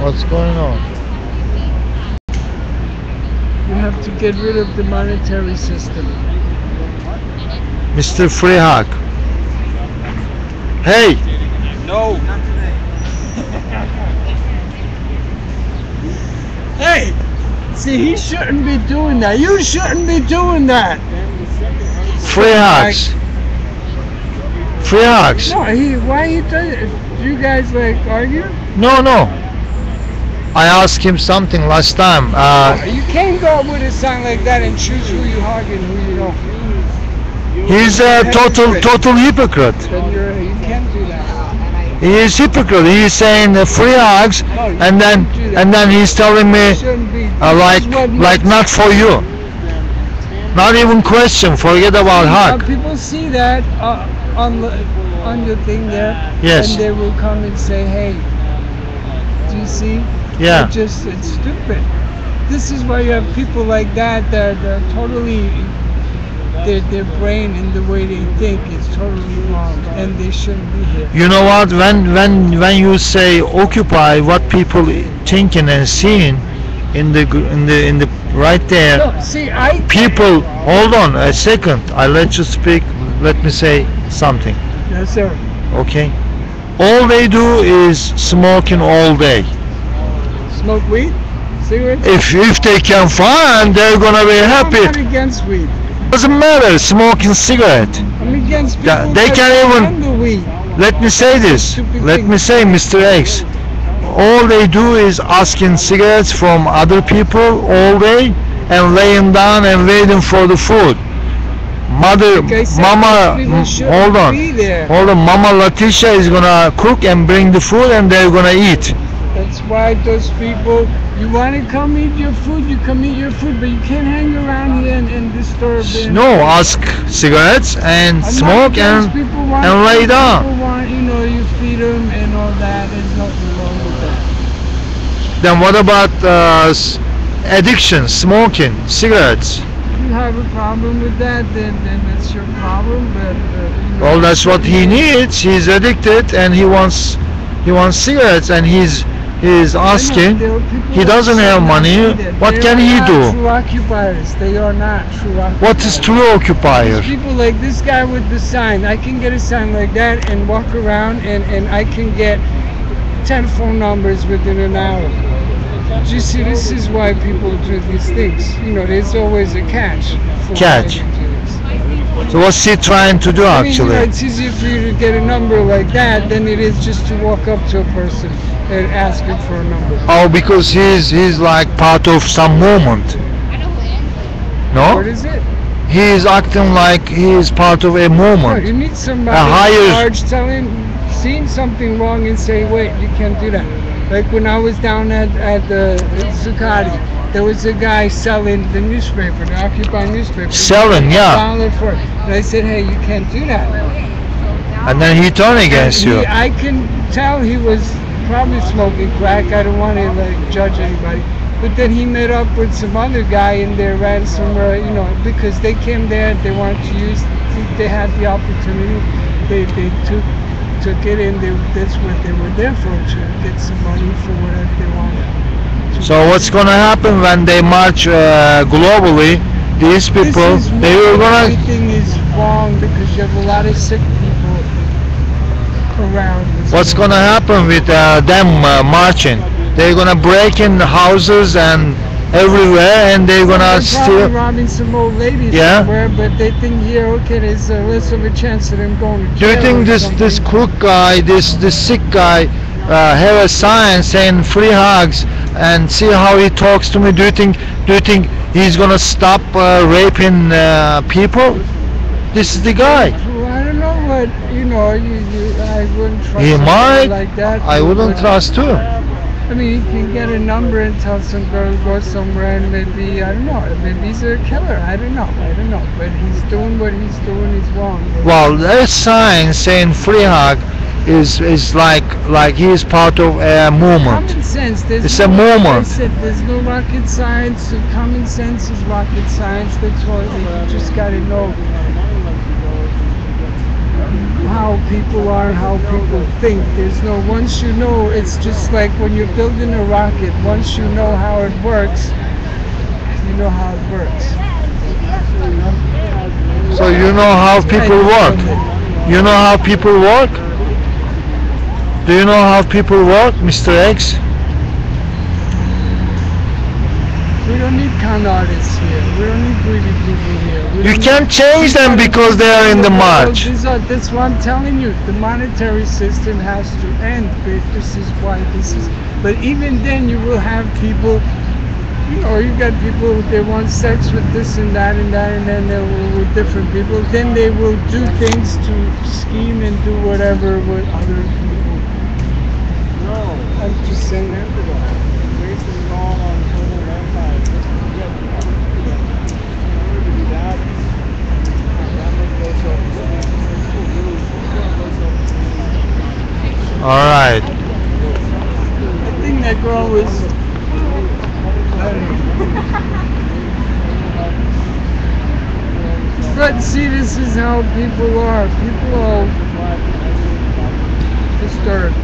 What's going on? You have to get rid of the monetary system. Mr. Free Hug. Hey! No. Hey! See, he shouldn't be doing that. You shouldn't be doing that. Free hugs. Free hugs. No, why he does it? You guys like argue? No, no. I asked him something last time. You can't go with a song like that and choose who you hug and who you don't. He's a total hypocrite. Then you can't do that. He is hypocrite. He is saying free hugs, and then he's telling me like not for you. Not even question. Forget about hug. People see that on your thing there, Yes. and they will come and say, "Hey, do you see? Yeah. It's stupid." This is why you have people like that that are totally their brain and the way they think is totally wrong, and they shouldn't be here. You know what? When you say occupy, what people thinking and seeing in the right there. No, see, People, hold on a second. I let you speak. Let me say something. Yes, sir. Okay. All they do is smoking all day. Smoke weed, cigarettes. If they can find, they're gonna be happy. I'm not against weed. Doesn't matter. Smoking cigarette. I'm against people They that can't even. handle weed. Let me say this. Let me say, Mr. X. All they do is asking cigarettes from other people all day and laying down and waiting for the food. Mama, hold on, Mama Letitia is gonna cook and bring the food and they're gonna eat. That's why those people, you want to come eat your food, you come eat your food, but you can't hang around here and disturb them. No, ask cigarettes and smoke and lay down. People want, you feed them and all that. There's nothing wrong with that. Then what about addiction, smoking, cigarettes? If you have a problem with that, then that's your problem. But well, that's what he needs. He's addicted and he wants cigarettes, and he's asking. He doesn't have money. What can he do? True occupiers. They are not true occupiers. What is true occupier? People like this guy with the sign. I can get a sign like that and walk around, and I can get 10 phone numbers within an hour. You see, this is why people do these things. There's always a catch. Catch. So what's he trying to do actually? It's easier for you to get a number like that than it is just to walk up to a person and ask him for a number. Oh, because he's like part of some movement. No? What is it? He is acting like he is part of a movement. No, you need somebody in charge seeing something wrong and say, wait, you can't do that. Like when I was down at the Zuccotti, there was a guy selling the newspaper, the Occupy newspaper. Selling, yeah. $1 for it. And I said, hey, you can't do that. And then he turned against you. I can tell he was probably smoking crack. I don't want to judge anybody. But then he met up with some other guy in there, ran somewhere, because they came there, they wanted to use, they had the opportunity, they took it, and that's what they were there for, to get some money for whatever they wanted. So what's going to happen when they march globally? These people, they were going to... Everything is wrong because you have a lot of sick people around. What's going to happen with them marching? They're going to break in the houses and everywhere, and they're going to steal... robbing some old ladies somewhere, but they think here, okay, there's less of a chance of them going to jail. Do you think this crook guy, this sick guy, have a sign saying free hugs, and see how he talks to me? Do you think he's gonna stop raping people? This is the guy. Well, I don't know, but I wouldn't trust He might. Like that. I wouldn't trust too. I mean, you can get a number and tell some girl to go somewhere, and maybe, I don't know, maybe he's a killer. I don't know. But he's doing what he's doing is wrong. Well, that sign saying free hug is like he is part of a movement. Common sense. It's a movement. There's no rocket science. So common sense is rocket science. That's all. You just got to know how how people are and how people think. There's no, once you know, it's just like when you're building a rocket. Once you know how it works, you know how it works. So you know how people work. You know how people work? Do you know how people work, Mr. X? We don't need con artists here. We don't need greedy people here. You can't change them because they are in the march. That's what I'm telling you. The monetary system has to end. This is why this is. But even then, you will have people. You know, you got people, they want sex with this and that and that, and then they will with different people. Then they will do things to scheme and do whatever with other people. No, I'm just saying. wasting all on total empire. All right. I think that girl was. But see, this is how people are. People are disturbed.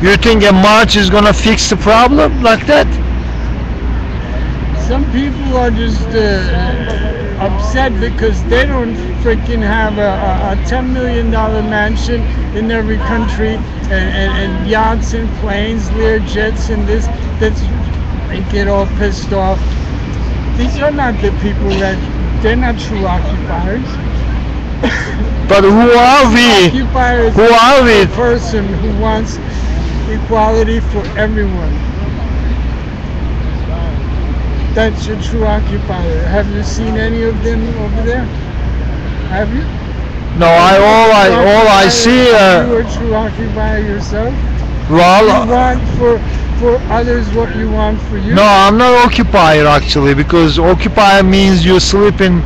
You think a march is gonna fix the problem like that? Some people are just upset because they don't freaking have a $10 million mansion in every country and yachts and planes, Lear jets and this. They get all pissed off. These are not the people they're not true occupiers. But who are we? Occupiers Who are we? A person who wants equality for everyone. That's your true occupier. Have you seen any of them over there? Have you? No, all I see. You a true occupier yourself? Well, You want for others what you want for you? no, I'm not occupier actually, because occupier means you sleep in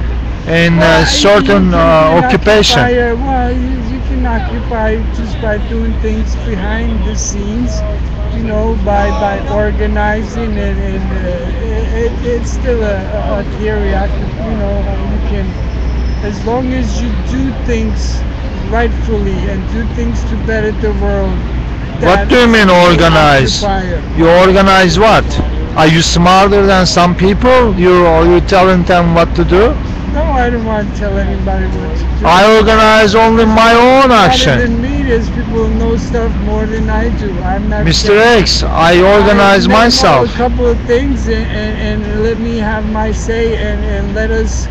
Well, a certain you can be an occupation. occupier. Well, you can occupy just by doing things behind the scenes, you know, by organizing and it's still a theory. You know, you can, as long as you do things rightfully and do things to better the world. What do you mean organize? You organize what? Are you smarter than some people? You telling them what to do? No, I don't want to tell anybody what to do. I organize only my own Better action. than me, there's people who know stuff more than I do. I'm not. Mr. X, I organize I name myself. A couple of things and let me have my say and let us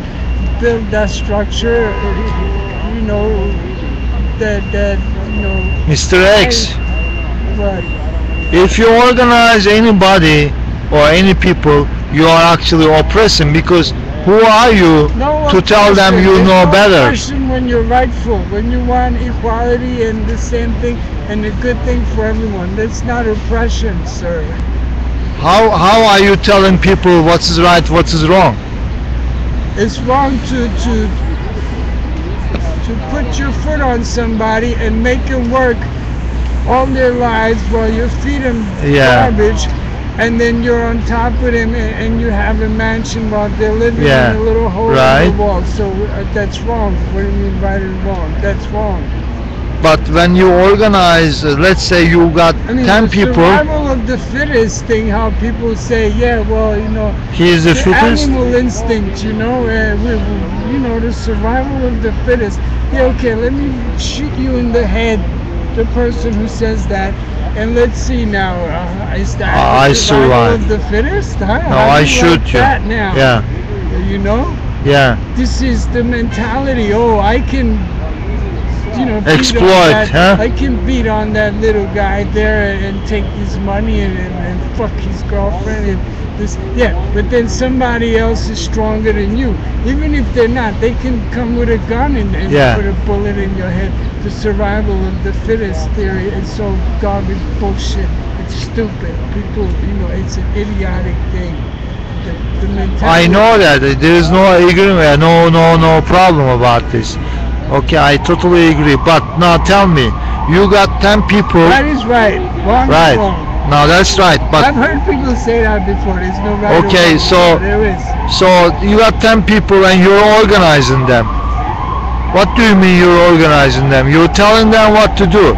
build that structure. You know that you know. Mr. X, What? if you organize anybody or any people, you are actually oppressing, because who are you No to tell them oppression. you There's know no better? oppression when you're rightful, when you want equality and the same thing and a good thing for everyone. That's not oppression, sir. How are you telling people what is right, what is wrong? It's wrong to put your foot on somebody and make them work all their lives while you feed them Yeah. garbage, and then you're on top of them and you have a mansion while they're living Yeah. in a little hole Right. in the wall. So that's wrong. What do you mean right and wrong? That's wrong. But when you organize, let's say you got I mean, 10 the people, survival of the fittest thing, how people say, yeah, well, you know, he is the fittest. animal instinct, you know, you know, the survival of the fittest. Yeah, okay, let me shoot you in the head, the person who says that, and let's see now, is that I the survival survive. of the fittest? Huh? No, How I do you shoot like you. that now? Yeah, You know, yeah. this is the mentality. Oh, I can, you know, beat on Exploit, that, huh? I can beat on that little guy there and take his money and fuck his girlfriend and this. Yeah, but then somebody else is stronger than you. Even if they're not, they can come with a gun and Yeah. put a bullet in your head. The survival of the fittest theory is so garbage bullshit. It's stupid. People, you know, it's an idiotic thing. The mentality. I know that there is no agreement, no problem about this. Okay, I totally agree. But now tell me, you got 10 people, That is right. Wrong right? is wrong. Now that's right. I've But heard people say that before. There's no right. Okay, or wrong. so- There is. so you got 10 people and you're organizing them. What do you mean you're organizing them? You're telling them what to do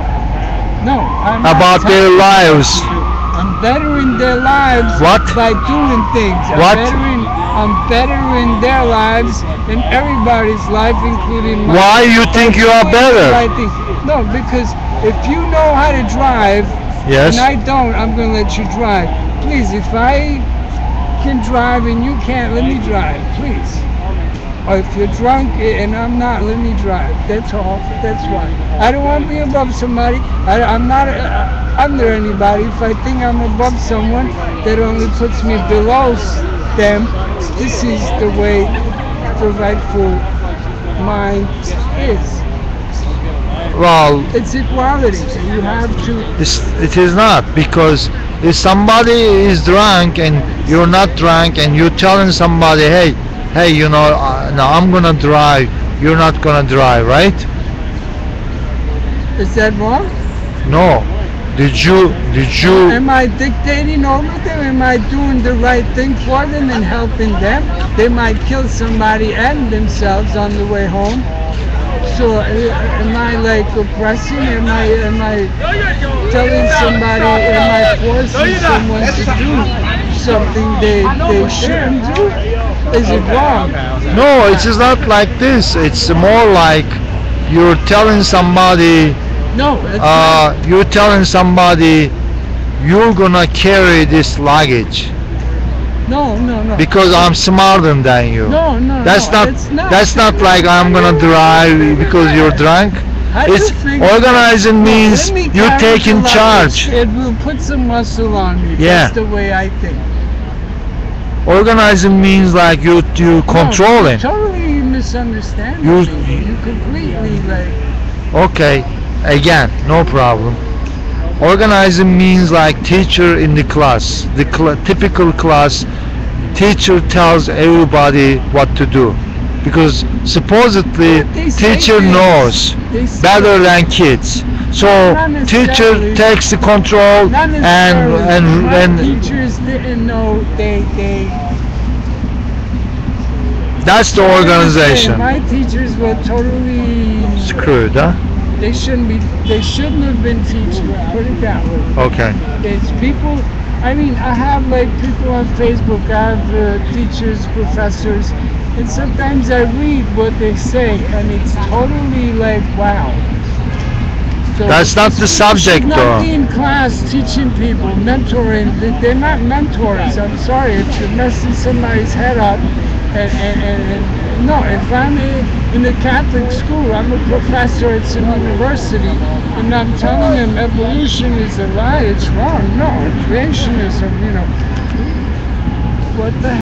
No, I'm not about their telling them lives. what to do. I'm bettering their lives What? by doing things. What? I'm bettering their lives and everybody's life, including mine. Why you think you are by doing the better? right thing. No, because if you know how to drive, Yes. and I don't, I'm going to let you drive. Please, if I can drive and you can't, let me drive, please. Or if you're drunk and I'm not, let me drive. That's all. That's why. I don't want to be above somebody. I'm not under anybody. If I think I'm above someone, that only puts me below them. This is the way the rightful mind is. Well, It's equality. You have to. it is not, because if somebody is drunk and you're not drunk and you're telling somebody, hey, you know, now I'm gonna drive, you're not gonna drive, right? Is that wrong? No. Did you? Am I dictating over them? Am I doing the right thing for them and helping them? They might kill somebody and themselves on the way home. So am I like oppressing? Am I telling somebody? Am I forcing someone to do something they shouldn't do? Is it wrong? No, it is not like this. It's more like you're telling somebody. No, it's not. You're telling somebody you're gonna carry this luggage No. because I'm smarter than you. No. That's it's not. That's not like I'm gonna drive because you're drunk. I do It's think organizing No, means let me you're carry taking the charge. luggage. It will put some muscle on me. Yeah. That's the way I think. Organizing means like you controlling. No, you totally misunderstand You- me. You completely like. Okay, again, no problem. Organizing means like teacher in the class. The typical class, teacher tells everybody what to do. Because supposedly They say teacher things. knows They say better than kids. So Not teacher necessarily. takes the control Not and necessarily. My and teachers didn't know they. that's the organization. My teachers were totally. Screwed, huh? They shouldn't be. They shouldn't have been teaching. Put it that way. Okay. It's people. I mean, I have like people on Facebook. I have teachers, professors, and sometimes I read what they say, and it's totally like wow. So That's not the subject, you should though. not be in class teaching people, mentoring. They're not mentors. I'm sorry if you're messing somebody's head up. And no, if I'm in a Catholic school, I'm a professor at some university, and I'm telling them evolution is a lie, it's wrong. No, creationism,